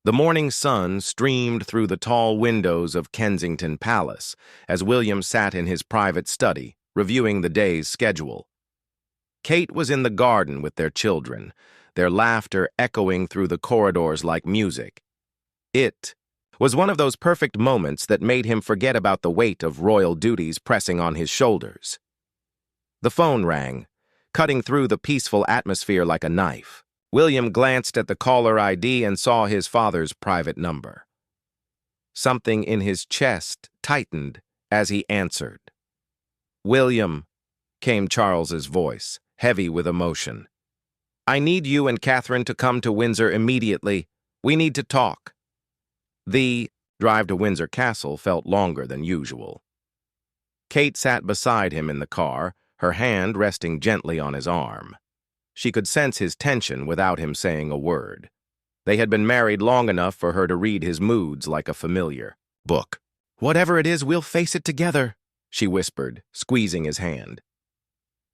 The morning sun streamed through the tall windows of Kensington Palace as William sat in his private study, reviewing the day's schedule. Kate was in the garden with their children, their laughter echoing through the corridors like music. It was one of those perfect moments that made him forget about the weight of royal duties pressing on his shoulders. The phone rang, cutting through the peaceful atmosphere like a knife. William glanced at the caller ID and saw his father's private number. Something in his chest tightened as he answered. "William," came Charles's voice, heavy with emotion. "I need you and Catherine to come to Windsor immediately. We need to talk." The drive to Windsor Castle felt longer than usual. Kate sat beside him in the car, her hand resting gently on his arm. She could sense his tension without him saying a word. They had been married long enough for her to read his moods like a familiar book. "Whatever it is, we'll face it together," she whispered, squeezing his hand.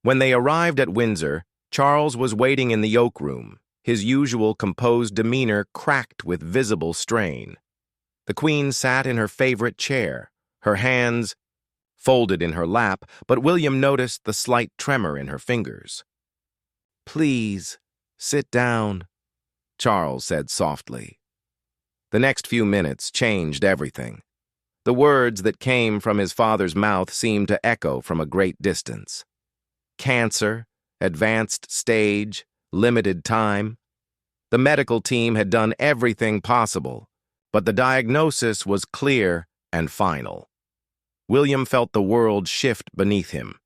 When they arrived at Windsor, Charles was waiting in the oak room, his usual composed demeanor cracked with visible strain. The Queen sat in her favorite chair, her hands folded in her lap, but William noticed the slight tremor in her fingers. "Please, sit down," Charles said softly. The next few minutes changed everything. The words that came from his father's mouth seemed to echo from a great distance. Cancer, advanced stage, limited time. The medical team had done everything possible, but the diagnosis was clear and final. William felt the world shift beneath him.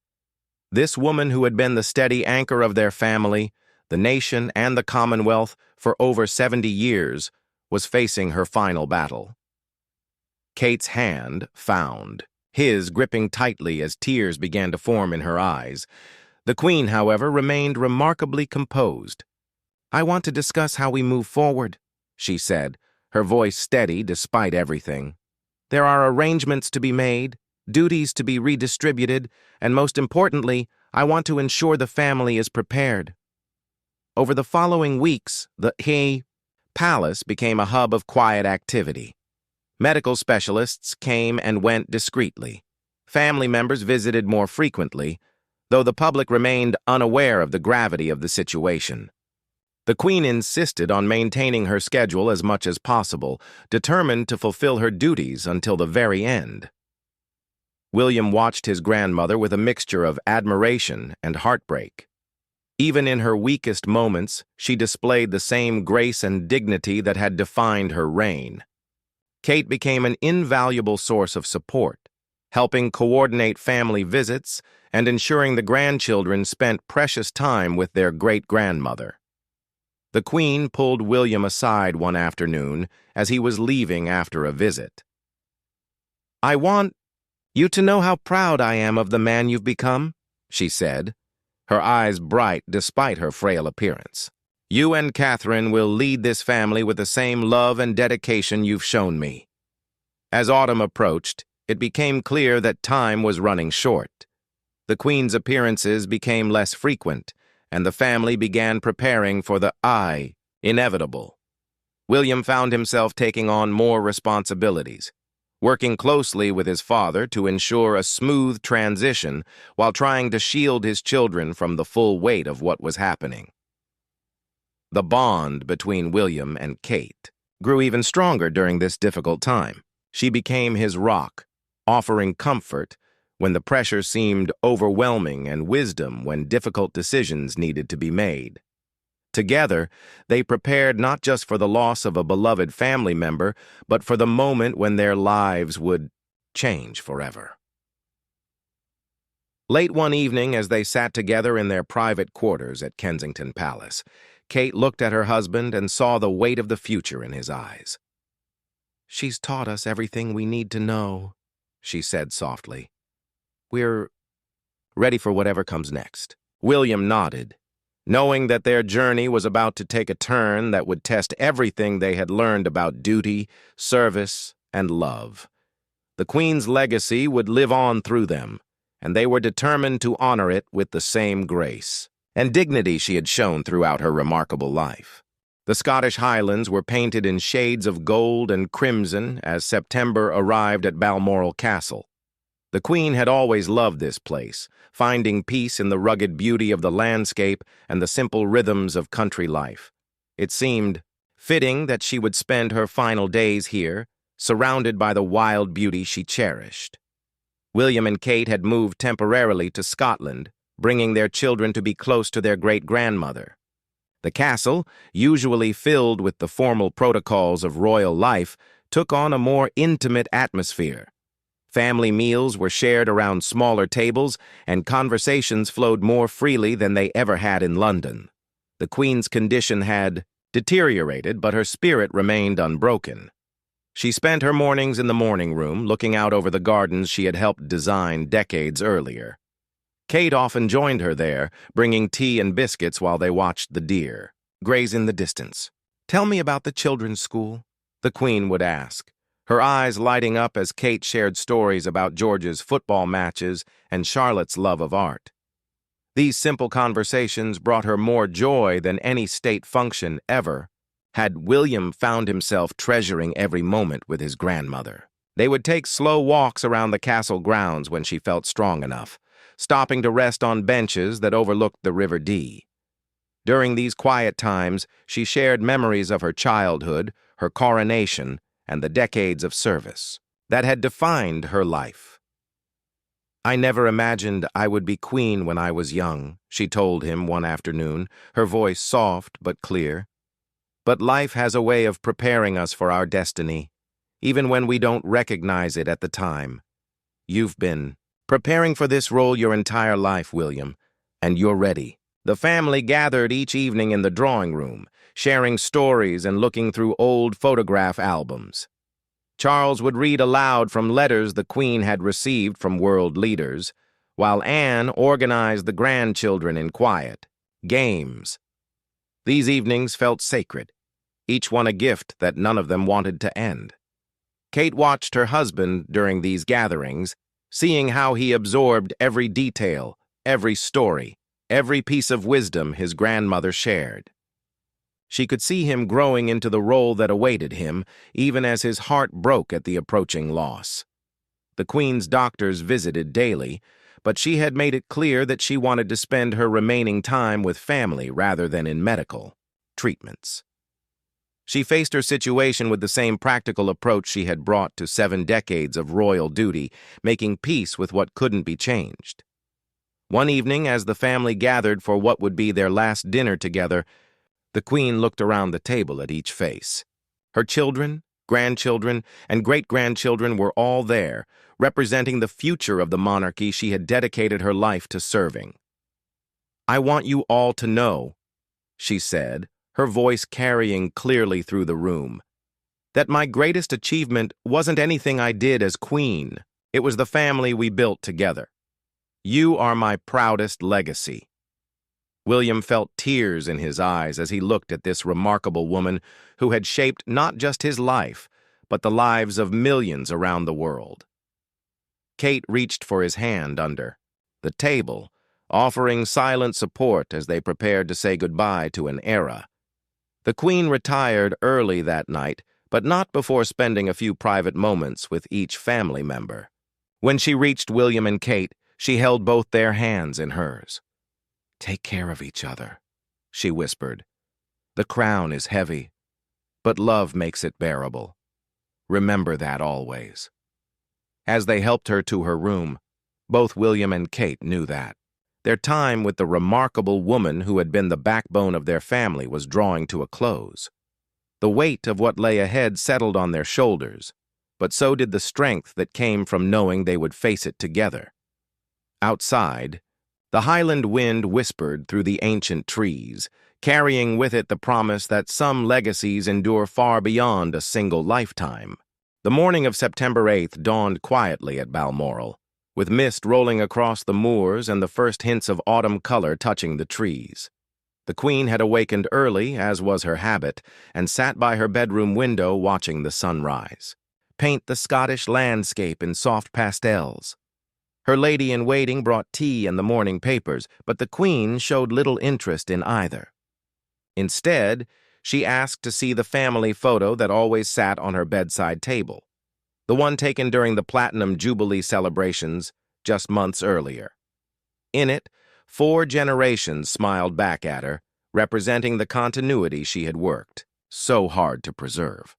This woman who had been the steady anchor of their family, the nation, and the Commonwealth for over 70 years was facing her final battle. Kate's hand found, his gripping tightly as tears began to form in her eyes. The Queen, however, remained remarkably composed. "I want to discuss how we move forward," she said, her voice steady despite everything. "There are arrangements to be made, duties to be redistributed, and most importantly, I want to ensure the family is prepared." Over the following weeks, the palace became a hub of quiet activity. Medical specialists came and went discreetly. Family members visited more frequently, though the public remained unaware of the gravity of the situation. The Queen insisted on maintaining her schedule as much as possible, determined to fulfill her duties until the very end. William watched his grandmother with a mixture of admiration and heartbreak. Even in her weakest moments, she displayed the same grace and dignity that had defined her reign. Kate became an invaluable source of support, helping coordinate family visits and ensuring the grandchildren spent precious time with their great-grandmother. The Queen pulled William aside one afternoon as he was leaving after a visit. "I want you to know how proud I am of the man you've become," she said, her eyes bright despite her frail appearance. "You and Catherine will lead this family with the same love and dedication you've shown me." As autumn approached, it became clear that time was running short. The Queen's appearances became less frequent, and the family began preparing for the inevitable. William found himself taking on more responsibilities, working closely with his father to ensure a smooth transition while trying to shield his children from the full weight of what was happening. The bond between William and Kate grew even stronger during this difficult time. She became his rock, offering comfort when the pressure seemed overwhelming and wisdom when difficult decisions needed to be made. Together, they prepared not just for the loss of a beloved family member, but for the moment when their lives would change forever. Late one evening, as they sat together in their private quarters at Kensington Palace, Kate looked at her husband and saw the weight of the future in his eyes. "She's taught us everything we need to know," she said softly. "We're ready for whatever comes next." William nodded, knowing that their journey was about to take a turn that would test everything they had learned about duty, service, and love. The Queen's legacy would live on through them, and they were determined to honor it with the same grace and dignity she had shown throughout her remarkable life. The Scottish Highlands were painted in shades of gold and crimson as September arrived at Balmoral Castle. The Queen had always loved this place, finding peace in the rugged beauty of the landscape and the simple rhythms of country life. It seemed fitting that she would spend her final days here, surrounded by the wild beauty she cherished. William and Kate had moved temporarily to Scotland, bringing their children to be close to their great-grandmother. The castle, usually filled with the formal protocols of royal life, took on a more intimate atmosphere. Family meals were shared around smaller tables, and conversations flowed more freely than they ever had in London. The Queen's condition had deteriorated, but her spirit remained unbroken. She spent her mornings in the morning room, looking out over the gardens she had helped design decades earlier. Kate often joined her there, bringing tea and biscuits while they watched the deer graze in the distance. "Tell me about the children's school," the Queen would ask, her eyes lighting up as Kate shared stories about George's football matches and Charlotte's love of art. These simple conversations brought her more joy than any state function ever had William found himself treasuring every moment with his grandmother. They would take slow walks around the castle grounds when she felt strong enough, stopping to rest on benches that overlooked the River Dee. During these quiet times, she shared memories of her childhood, her coronation, and the decades of service that had defined her life. "I never imagined I would be queen when I was young," she told him one afternoon, her voice soft but clear. "But life has a way of preparing us for our destiny, even when we don't recognize it at the time. You've been preparing for this role your entire life, William, and you're ready." The family gathered each evening in the drawing room, sharing stories and looking through old photograph albums. Charles would read aloud from letters the Queen had received from world leaders, while Anne organized the grandchildren in quiet games. These evenings felt sacred, each one a gift that none of them wanted to end. Kate watched her husband during these gatherings, seeing how he absorbed every detail, every story, every piece of wisdom his grandmother shared. She could see him growing into the role that awaited him, even as his heart broke at the approaching loss. The Queen's doctors visited daily, but she had made it clear that she wanted to spend her remaining time with family rather than in medical treatments. She faced her situation with the same practical approach she had brought to 7 decades of royal duty, making peace with what couldn't be changed. One evening, as the family gathered for what would be their last dinner together, the Queen looked around the table at each face. Her children, grandchildren, and great-grandchildren were all there, representing the future of the monarchy she had dedicated her life to serving. "I want you all to know," she said, her voice carrying clearly through the room, "that my greatest achievement wasn't anything I did as Queen. It was the family we built together. You are my proudest legacy." William felt tears in his eyes as he looked at this remarkable woman who had shaped not just his life, but the lives of millions around the world. Kate reached for his hand under the table, offering silent support as they prepared to say goodbye to an era. The Queen retired early that night, but not before spending a few private moments with each family member. When she reached William and Kate, she held both their hands in hers. "Take care of each other," she whispered. "The crown is heavy, but love makes it bearable. Remember that always." As they helped her to her room, both William and Kate knew that. Their time with the remarkable woman who had been the backbone of their family was drawing to a close. The weight of what lay ahead settled on their shoulders, but so did the strength that came from knowing they would face it together. Outside, the Highland wind whispered through the ancient trees, carrying with it the promise that some legacies endure far beyond a single lifetime. The morning of September 8th dawned quietly at Balmoral, with mist rolling across the moors and the first hints of autumn color touching the trees. The Queen had awakened early, as was her habit, and sat by her bedroom window watching the sunrise paint the Scottish landscape in soft pastels. Her lady-in-waiting brought tea and the morning papers, but the Queen showed little interest in either. Instead, she asked to see the family photo that always sat on her bedside table, the one taken during the Platinum Jubilee celebrations just months earlier. In it, 4 generations smiled back at her, representing the continuity she had worked so hard to preserve.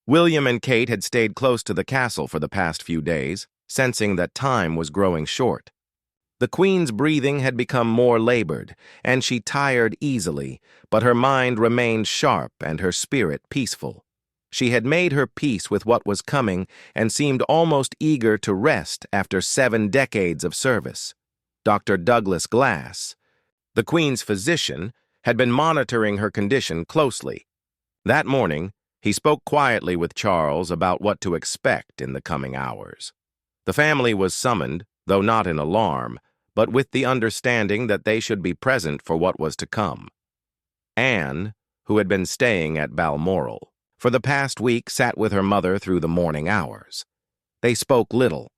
William and Kate had stayed close to the castle for the past few days, sensing that time was growing short. The Queen's breathing had become more labored, and she tired easily, but her mind remained sharp and her spirit peaceful. She had made her peace with what was coming and seemed almost eager to rest after 7 decades of service. Dr. Douglas Glass, the Queen's physician, had been monitoring her condition closely. That morning, he spoke quietly with Charles about what to expect in the coming hours. The family was summoned, though not in alarm, but with the understanding that they should be present for what was to come. Anne, who had been staying at Balmoral, for the past week sat with her mother through the morning hours. They spoke little,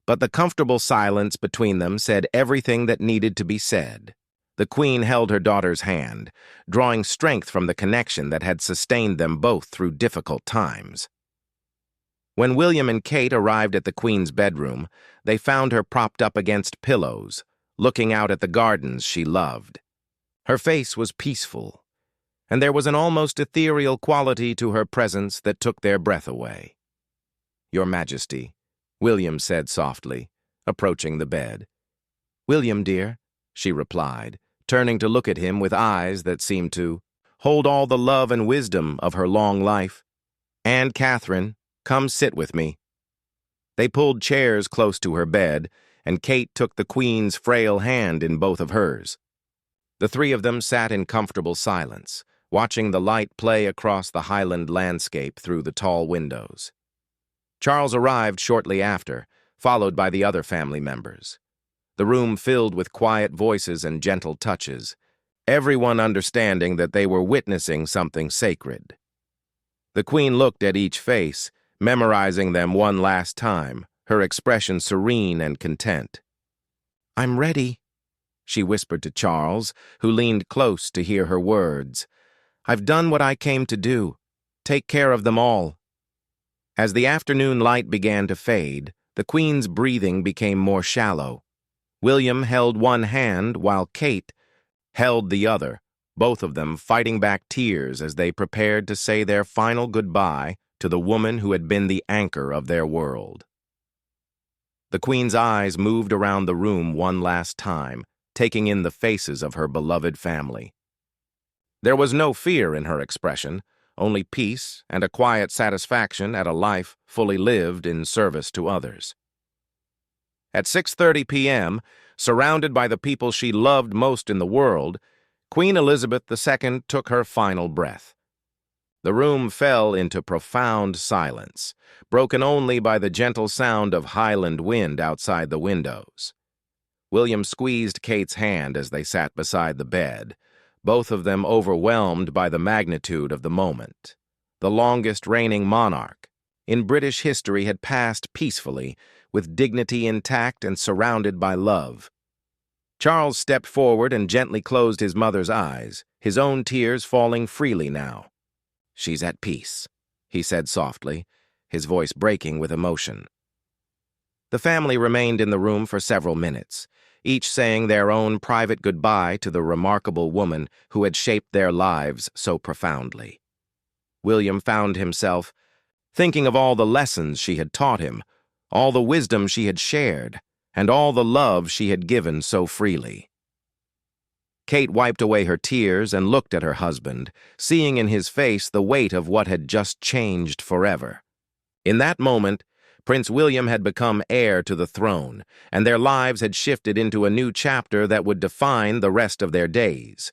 but the comfortable silence between them said everything that needed to be said. The Queen held her daughter's hand, drawing strength from the connection that had sustained them both through difficult times. When William and Kate arrived at the Queen's bedroom, they found her propped up against pillows, looking out at the gardens she loved. Her face was peaceful, and there was an almost ethereal quality to her presence that took their breath away. "Your Majesty," William said softly, approaching the bed. "William, dear," she replied, turning to look at him with eyes that seemed to hold all the love and wisdom of her long life. "And Catherine, come sit with me." They pulled chairs close to her bed, and Kate took the Queen's frail hand in both of hers. The 3 of them sat in comfortable silence, watching the light play across the Highland landscape through the tall windows. Charles arrived shortly after, followed by the other family members. The room filled with quiet voices and gentle touches, everyone understanding that they were witnessing something sacred. The Queen looked at each face, memorizing them one last time, her expression serene and content. "I'm ready," she whispered to Charles, who leaned close to hear her words. "I've done what I came to do. Take care of them all." As the afternoon light began to fade, the Queen's breathing became more shallow. William held one hand while Kate held the other, both of them fighting back tears as they prepared to say their final goodbye to the woman who had been the anchor of their world. The Queen's eyes moved around the room one last time, taking in the faces of her beloved family. There was no fear in her expression, only peace and a quiet satisfaction at a life fully lived in service to others. At 6:30 p.m., surrounded by the people she loved most in the world, Queen Elizabeth II took her final breath. The room fell into profound silence, broken only by the gentle sound of Highland wind outside the windows. William squeezed Kate's hand as they sat beside the bed, both of them overwhelmed by the magnitude of the moment. The longest reigning monarch in British history had passed peacefully, with dignity intact and surrounded by love. Charles stepped forward and gently closed his mother's eyes, his own tears falling freely now. "She's at peace," he said softly, his voice breaking with emotion. The family remained in the room for several minutes, each saying their own private goodbye to the remarkable woman who had shaped their lives so profoundly. William found himself thinking of all the lessons she had taught him, all the wisdom she had shared, and all the love she had given so freely. Kate wiped away her tears and looked at her husband, seeing in his face the weight of what had just changed forever. In that moment, Prince William had become heir to the throne, and their lives had shifted into a new chapter that would define the rest of their days.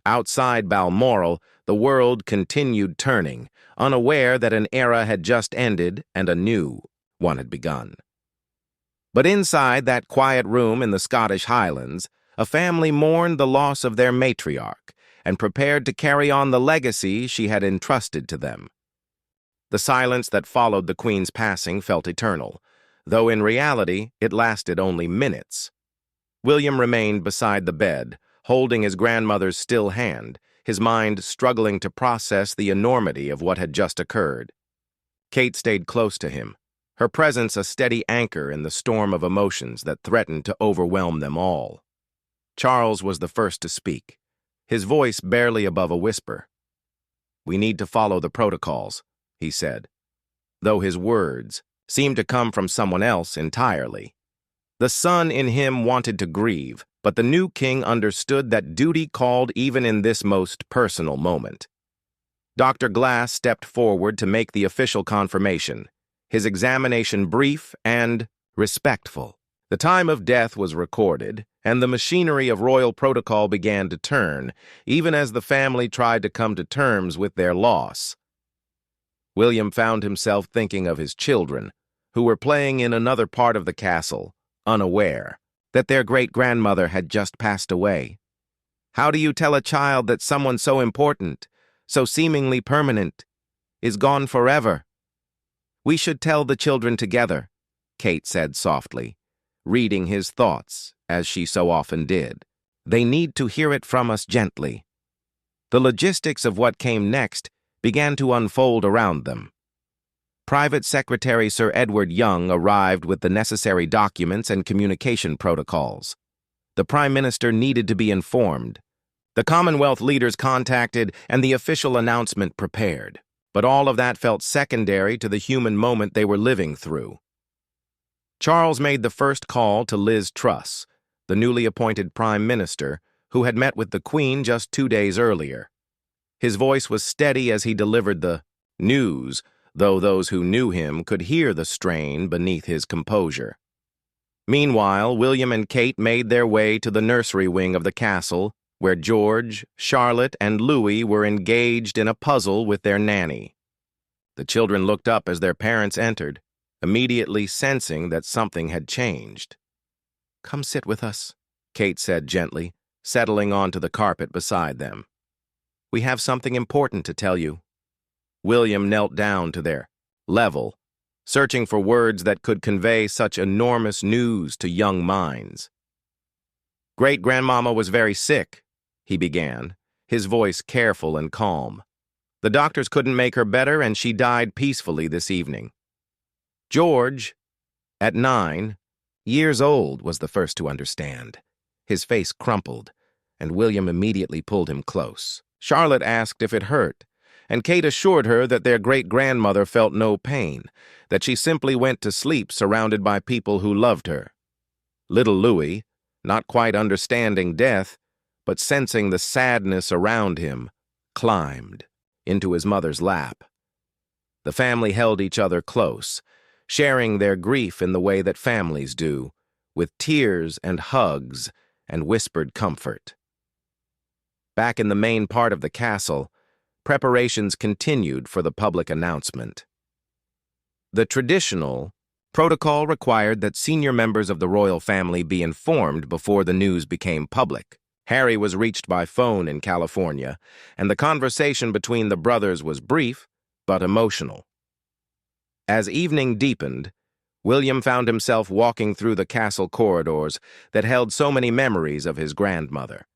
Outside Balmoral, the world continued turning, unaware that an era had just ended and a new one had begun. But inside that quiet room in the Scottish Highlands, a family mourned the loss of their matriarch and prepared to carry on the legacy she had entrusted to them. The silence that followed the Queen's passing felt eternal, though in reality it lasted only minutes. William remained beside the bed, holding his grandmother's still hand, his mind struggling to process the enormity of what had just occurred. Kate stayed close to him, her presence a steady anchor in the storm of emotions that threatened to overwhelm them all. Charles was the first to speak, his voice barely above a whisper. "We need to follow the protocols," he said, though his words seemed to come from someone else entirely. The son in him wanted to grieve, but the new king understood that duty called even in this most personal moment. Dr. Glass stepped forward to make the official confirmation, his examination brief and respectful. The time of death was recorded, and the machinery of royal protocol began to turn, even as the family tried to come to terms with their loss. William found himself thinking of his children, who were playing in another part of the castle, unaware that their great-grandmother had just passed away. How do you tell a child that someone so important, so seemingly permanent, is gone forever? "We should tell the children together," Kate said softly, reading his thoughts, as she so often did. "They need to hear it from us gently." The logistics of what came next began to unfold around them. Private Secretary Sir Edward Young arrived with the necessary documents and communication protocols. The Prime Minister needed to be informed. The Commonwealth leaders contacted and the official announcement prepared. But all of that felt secondary to the human moment they were living through. Charles made the first call to Liz Truss, the newly appointed Prime Minister, who had met with the Queen just 2 days earlier. His voice was steady as he delivered the news, though those who knew him could hear the strain beneath his composure. Meanwhile, William and Kate made their way to the nursery wing of the castle, where George, Charlotte, and Louis were engaged in a puzzle with their nanny. The children looked up as their parents entered, immediately sensing that something had changed. "Come sit with us," Kate said gently, settling onto the carpet beside them. "We have something important to tell you." William knelt down to their level, searching for words that could convey such enormous news to young minds. "Great-grandmama was very sick," he began, his voice careful and calm. "The doctors couldn't make her better, and she died peacefully this evening. George, at 9 years old, was the first to understand." His face crumpled, and William immediately pulled him close. Charlotte asked if it hurt, and Kate assured her that their great-grandmother felt no pain, that she simply went to sleep surrounded by people who loved her. Little Louis, not quite understanding death, but sensing the sadness around him, climbed into his mother's lap. The family held each other close, sharing their grief in the way that families do, with tears and hugs and whispered comfort. Back in the main part of the castle, preparations continued for the public announcement. The traditional protocol required that senior members of the royal family be informed before the news became public. Harry was reached by phone in California, and the conversation between the brothers was brief but emotional. As evening deepened, William found himself walking through the castle corridors that held so many memories of his grandmother.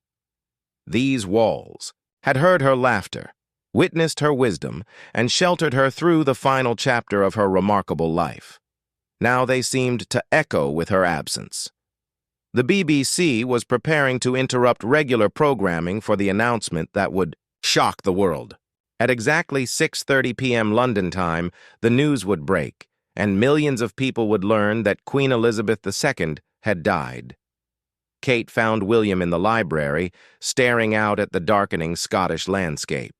These walls had heard her laughter, witnessed her wisdom, and sheltered her through the final chapter of her remarkable life. Now they seemed to echo with her absence. The BBC was preparing to interrupt regular programming for the announcement that would shock the world. At exactly 6:30 p.m. London time, the news would break, and millions of people would learn that Queen Elizabeth II had died. Kate found William in the library, staring out at the darkening Scottish landscape.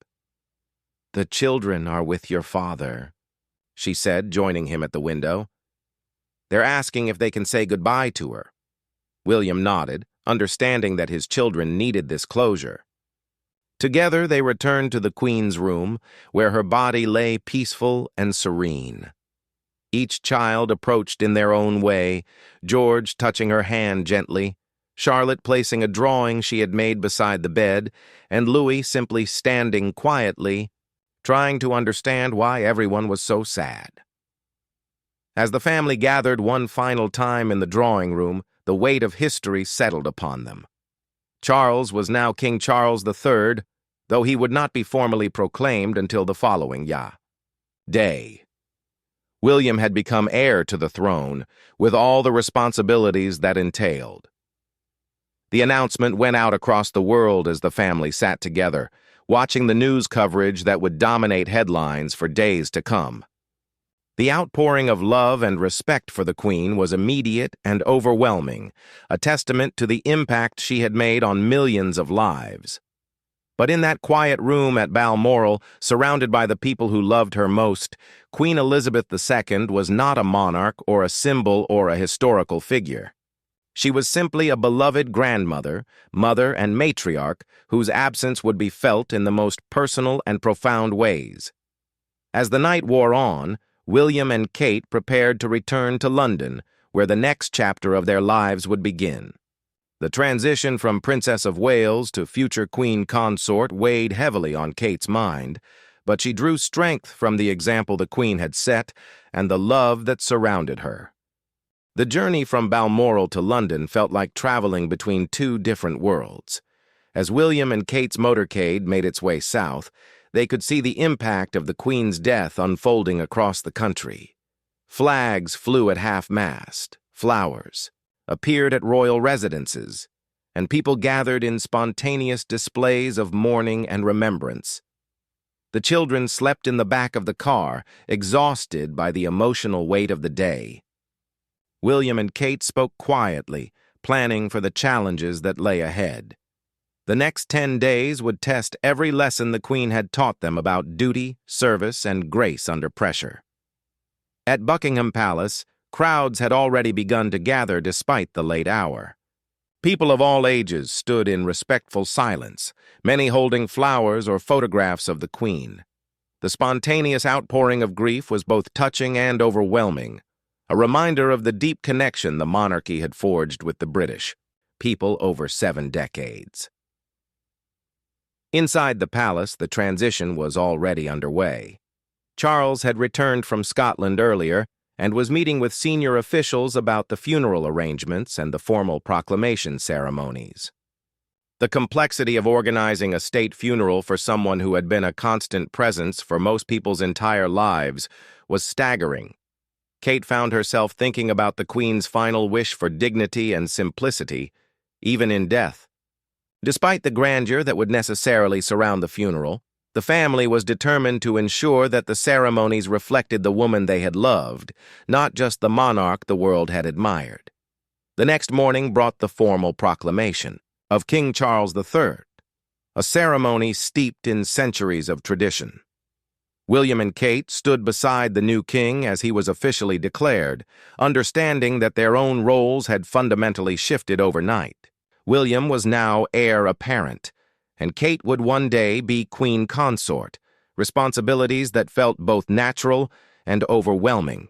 "The children are with your father," she said, joining him at the window. "They're asking if they can say goodbye to her." William nodded, understanding that his children needed this closure. Together they returned to the Queen's room, where her body lay peaceful and serene. Each child approached in their own way, George touching her hand gently, Charlotte placing a drawing she had made beside the bed, and Louis simply standing quietly, trying to understand why everyone was so sad. As the family gathered one final time in the drawing room, the weight of history settled upon them. Charles was now King Charles III, though he would not be formally proclaimed until the following day. William had become heir to the throne, with all the responsibilities that entailed. The announcement went out across the world as the family sat together, watching the news coverage that would dominate headlines for days to come. The outpouring of love and respect for the Queen was immediate and overwhelming, a testament to the impact she had made on millions of lives. But in that quiet room at Balmoral, surrounded by the people who loved her most, Queen Elizabeth II was not a monarch or a symbol or a historical figure. She was simply a beloved grandmother, mother, and matriarch whose absence would be felt in the most personal and profound ways. As the night wore on, William and Kate prepared to return to London, where the next chapter of their lives would begin. The transition from Princess of Wales to future Queen Consort weighed heavily on Kate's mind, but she drew strength from the example the Queen had set and the love that surrounded her. The journey from Balmoral to London felt like traveling between two different worlds. As William and Kate's motorcade made its way south, they could see the impact of the Queen's death unfolding across the country. Flags flew at half-mast, flowers appeared at royal residences, and people gathered in spontaneous displays of mourning and remembrance. The children slept in the back of the car, exhausted by the emotional weight of the day. William and Kate spoke quietly, planning for the challenges that lay ahead. The next 10 days would test every lesson the Queen had taught them about duty, service, and grace under pressure. At Buckingham Palace, crowds had already begun to gather despite the late hour. People of all ages stood in respectful silence, many holding flowers or photographs of the Queen. The spontaneous outpouring of grief was both touching and overwhelming, a reminder of the deep connection the monarchy had forged with the British people over 7 decades. Inside the palace, the transition was already underway. Charles had returned from Scotland earlier and was meeting with senior officials about the funeral arrangements and the formal proclamation ceremonies. The complexity of organizing a state funeral for someone who had been a constant presence for most people's entire lives was staggering. Kate found herself thinking about the Queen's final wish for dignity and simplicity, even in death. Despite the grandeur that would necessarily surround the funeral, the family was determined to ensure that the ceremonies reflected the woman they had loved, not just the monarch the world had admired. The next morning brought the formal proclamation of King Charles III, a ceremony steeped in centuries of tradition. William and Kate stood beside the new king as he was officially declared, understanding that their own roles had fundamentally shifted overnight. William was now heir apparent, and Kate would one day be Queen Consort, responsibilities that felt both natural and overwhelming.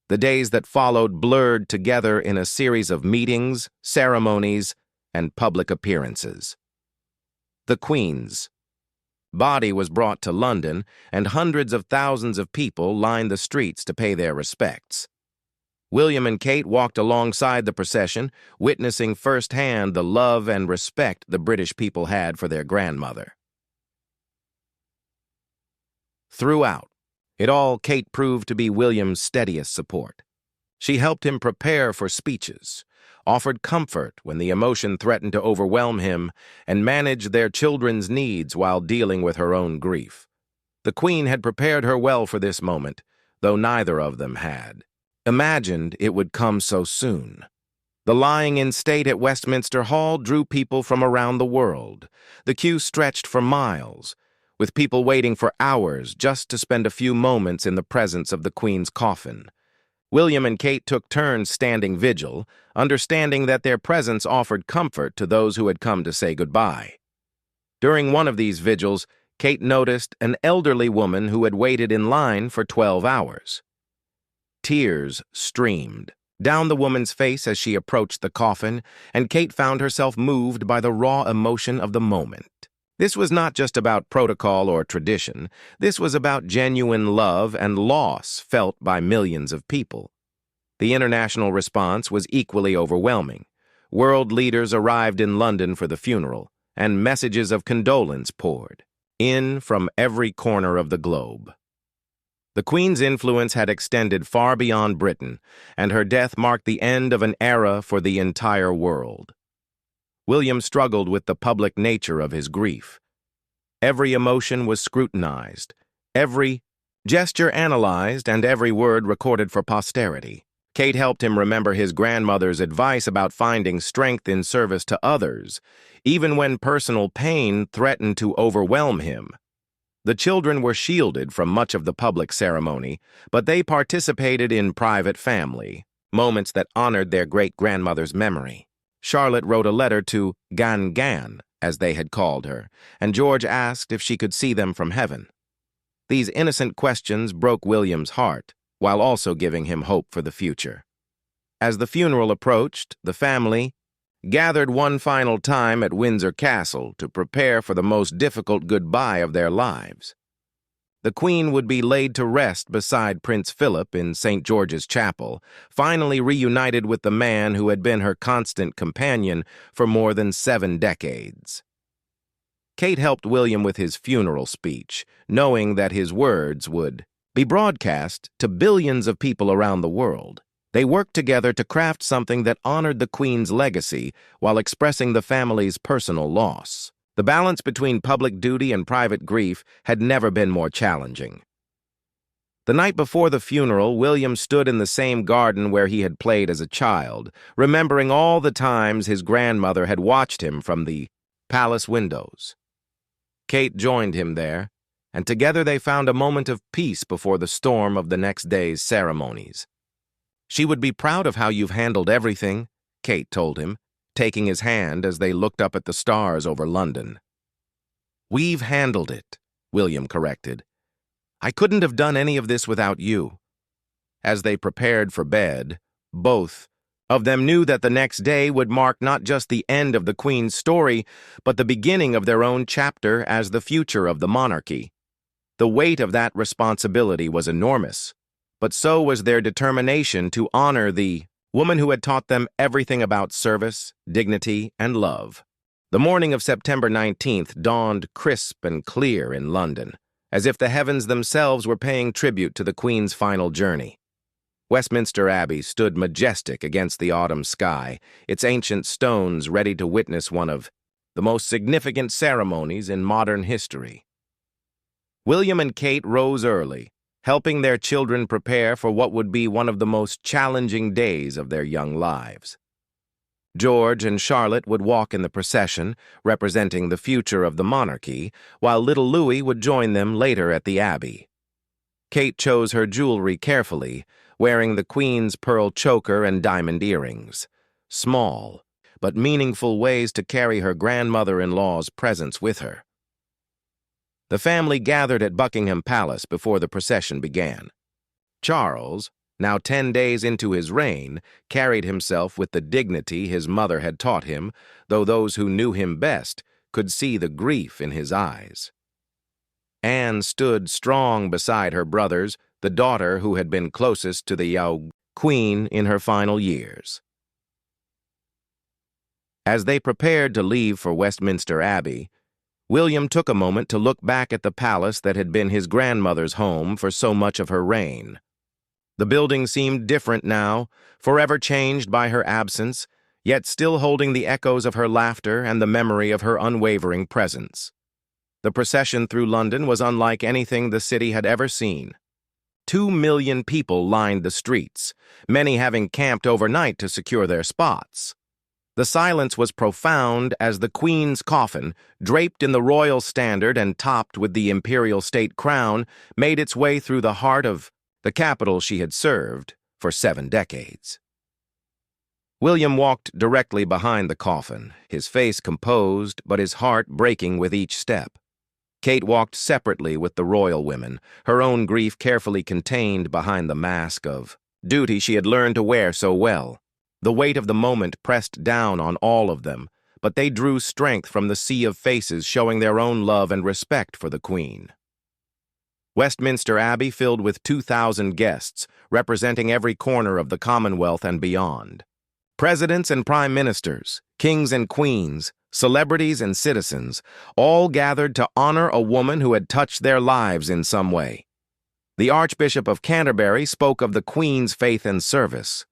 The days that followed blurred together in a series of meetings, ceremonies, and public appearances. The Queen's body was brought to London, and hundreds of thousands of people lined the streets to pay their respects. William and Kate walked alongside the procession, witnessing firsthand the love and respect the British people had for their grandmother. Throughout it all, Kate proved to be William's steadiest support. She helped him prepare for speeches, offered comfort when the emotion threatened to overwhelm him, and managed their children's needs while dealing with her own grief. The Queen had prepared her well for this moment, though neither of them had imagined it would come so soon. The lying in state at Westminster Hall drew people from around the world. The queue stretched for miles, with people waiting for hours just to spend a few moments in the presence of the Queen's coffin. William and Kate took turns standing vigil, understanding that their presence offered comfort to those who had come to say goodbye. During one of these vigils, Kate noticed an elderly woman who had waited in line for 12 hours. Tears streamed down the woman's face as she approached the coffin, and Kate found herself moved by the raw emotion of the moment. This was not just about protocol or tradition. This was about genuine love and loss felt by millions of people. The international response was equally overwhelming. World leaders arrived in London for the funeral, and messages of condolence poured in from every corner of the globe. The Queen's influence had extended far beyond Britain, and her death marked the end of an era for the entire world. William struggled with the public nature of his grief. Every emotion was scrutinized, every gesture analyzed, and every word recorded for posterity. Kate helped him remember his grandmother's advice about finding strength in service to others, even when personal pain threatened to overwhelm him. The children were shielded from much of the public ceremony, but they participated in private family, moments that honored their great-grandmother's memory. Charlotte wrote a letter to Gan, as they had called her, and George asked if she could see them from heaven. These innocent questions broke William's heart, while also giving him hope for the future. As the funeral approached, the family gathered one final time at Windsor Castle to prepare for the most difficult goodbye of their lives. The Queen would be laid to rest beside Prince Philip in St. George's Chapel, finally reunited with the man who had been her constant companion for more than 7 decades. Kate helped William with his funeral speech, knowing that his words would be broadcast to billions of people around the world. They worked together to craft something that honored the Queen's legacy while expressing the family's personal loss. The balance between public duty and private grief had never been more challenging. The night before the funeral, William stood in the same garden where he had played as a child, remembering all the times his grandmother had watched him from the palace windows. Kate joined him there, and together they found a moment of peace before the storm of the next day's ceremonies. "She would be proud of how you've handled everything," Kate told him, taking his hand as they looked up at the stars over London. "We've handled it," William corrected. "I couldn't have done any of this without you." As they prepared for bed, both of them knew that the next day would mark not just the end of the Queen's story, but the beginning of their own chapter as the future of the monarchy. The weight of that responsibility was enormous, but so was their determination to honor the woman who had taught them everything about service, dignity, and love. The morning of September 19th dawned crisp and clear in London, as if the heavens themselves were paying tribute to the Queen's final journey. Westminster Abbey stood majestic against the autumn sky, its ancient stones ready to witness one of the most significant ceremonies in modern history. William and Kate rose early, helping their children prepare for what would be one of the most challenging days of their young lives. George and Charlotte would walk in the procession, representing the future of the monarchy, while little Louis would join them later at the Abbey. Kate chose her jewelry carefully, wearing the Queen's pearl choker and diamond earrings. Small, but meaningful ways to carry her grandmother-in-law's presence with her. The family gathered at Buckingham Palace before the procession began. Charles, now 10 days into his reign, carried himself with the dignity his mother had taught him, though those who knew him best could see the grief in his eyes. Anne stood strong beside her brothers, the daughter who had been closest to the young Queen in her final years. As they prepared to leave for Westminster Abbey, William took a moment to look back at the palace that had been his grandmother's home for so much of her reign. The building seemed different now, forever changed by her absence, yet still holding the echoes of her laughter and the memory of her unwavering presence. The procession through London was unlike anything the city had ever seen. 2 million people lined the streets, many having camped overnight to secure their spots. The silence was profound as the Queen's coffin, draped in the royal standard and topped with the imperial state crown, made its way through the heart of the capital she had served for 7 decades. William walked directly behind the coffin, his face composed but his heart breaking with each step. Kate walked separately with the royal women, her own grief carefully contained behind the mask of duty she had learned to wear so well. The weight of the moment pressed down on all of them, but they drew strength from the sea of faces showing their own love and respect for the Queen. Westminster Abbey filled with 2,000 guests, representing every corner of the Commonwealth and beyond. Presidents and prime ministers, kings and queens, Celebrities and citizens all gathered to honor a woman who had touched their lives in some way. The Archbishop of Canterbury spoke of the Queen's faith and service,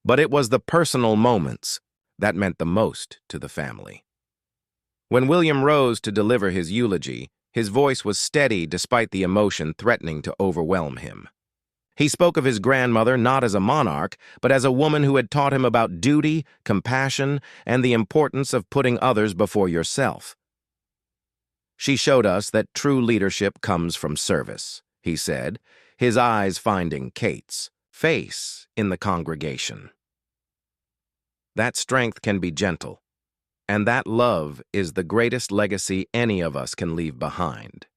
but it was the personal moments that meant the most to the family. When William rose to deliver his eulogy, his voice was steady despite the emotion threatening to overwhelm him. He spoke of his grandmother not as a monarch, but as a woman who had taught him about duty, compassion, and the importance of putting others before yourself. She showed us that true leadership comes from service, he said, his eyes finding Kate's face in the congregation. That strength can be gentle, and that love is the greatest legacy any of us can leave behind.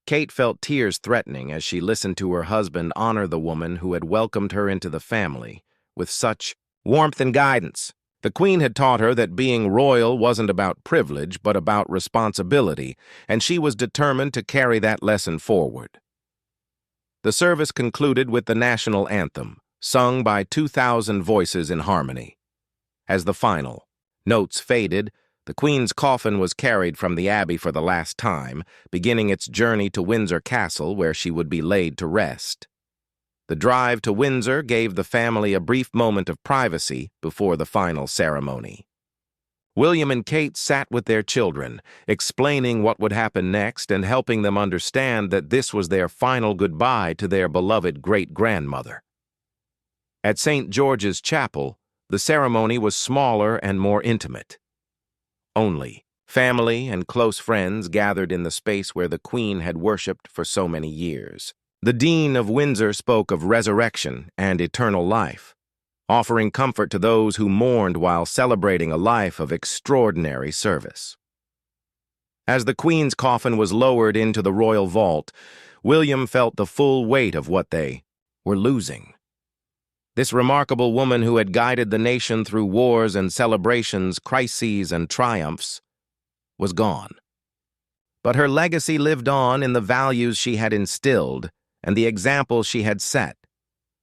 Kate felt tears threatening as she listened to her husband honor the woman who had welcomed her into the family with such warmth and guidance. The Queen had taught her that being royal wasn't about privilege, but about responsibility, and she was determined to carry that lesson forward. The service concluded with the national anthem, sung by 2,000 voices in harmony. As the final notes faded, the Queen's coffin was carried from the Abbey for the last time, beginning its journey to Windsor Castle, where she would be laid to rest. The drive to Windsor gave the family a brief moment of privacy before the final ceremony. William and Kate sat with their children, explaining what would happen next and helping them understand that this was their final goodbye to their beloved great-grandmother. At St. George's Chapel, the ceremony was smaller and more intimate. Only family and close friends gathered in the space where the Queen had worshipped for so many years. The Dean of Windsor spoke of resurrection and eternal life, offering comfort to those who mourned while celebrating a life of extraordinary service. As the Queen's coffin was lowered into the royal vault, William felt the full weight of what they were losing. This remarkable woman who had guided the nation through wars and celebrations, crises and triumphs, was gone. But her legacy lived on in the values she had instilled and the example she had set.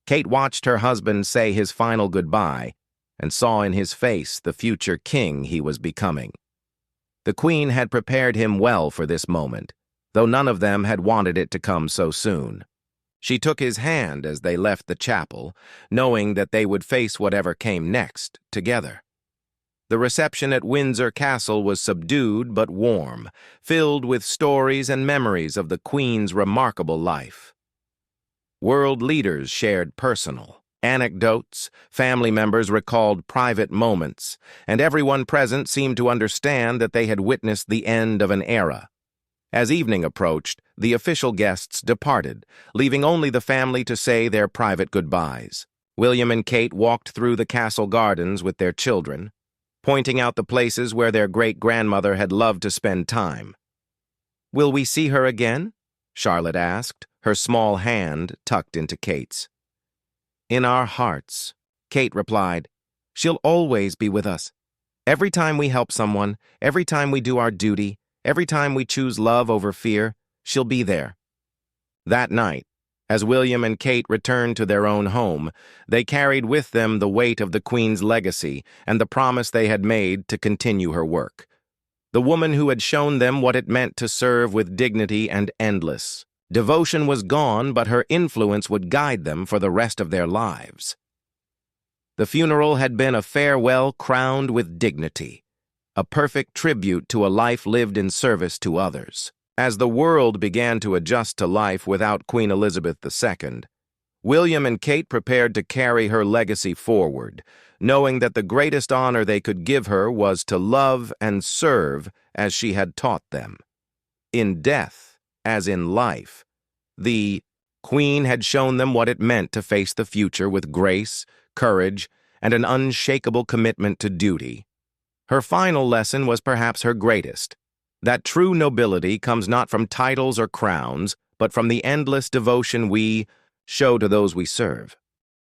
Kate watched her husband say his final goodbye and saw in his face the future king he was becoming. The Queen had prepared him well for this moment, though none of them had wanted it to come so soon. She took his hand as they left the chapel, knowing that they would face whatever came next together. The reception at Windsor Castle was subdued but warm, filled with stories and memories of the Queen's remarkable life. World leaders shared personal anecdotes, family members recalled private moments, and everyone present seemed to understand that they had witnessed the end of an era. As evening approached, the official guests departed, leaving only the family to say their private goodbyes. William and Kate walked through the castle gardens with their children, pointing out the places where their great-grandmother had loved to spend time. "Will we see her again?" Charlotte asked, her small hand tucked into Kate's. "In our hearts," Kate replied. "She'll always be with us. Every time we help someone, every time we do our duty, every time we choose love over fear, she'll be there." That night, as William and Kate returned to their own home, they carried with them the weight of the Queen's legacy and the promise they had made to continue her work. The woman who had shown them what it meant to serve with dignity and endless devotion was gone, but her influence would guide them for the rest of their lives. The funeral had been a farewell crowned with dignity, a perfect tribute to a life lived in service to others. As the world began to adjust to life without Queen Elizabeth II, William and Kate prepared to carry her legacy forward, knowing that the greatest honor they could give her was to love and serve as she had taught them. In death, as in life, the Queen had shown them what it meant to face the future with grace, courage, and an unshakable commitment to duty. Her final lesson was perhaps her greatest, that true nobility comes not from titles or crowns, but from the endless devotion we show to those we serve.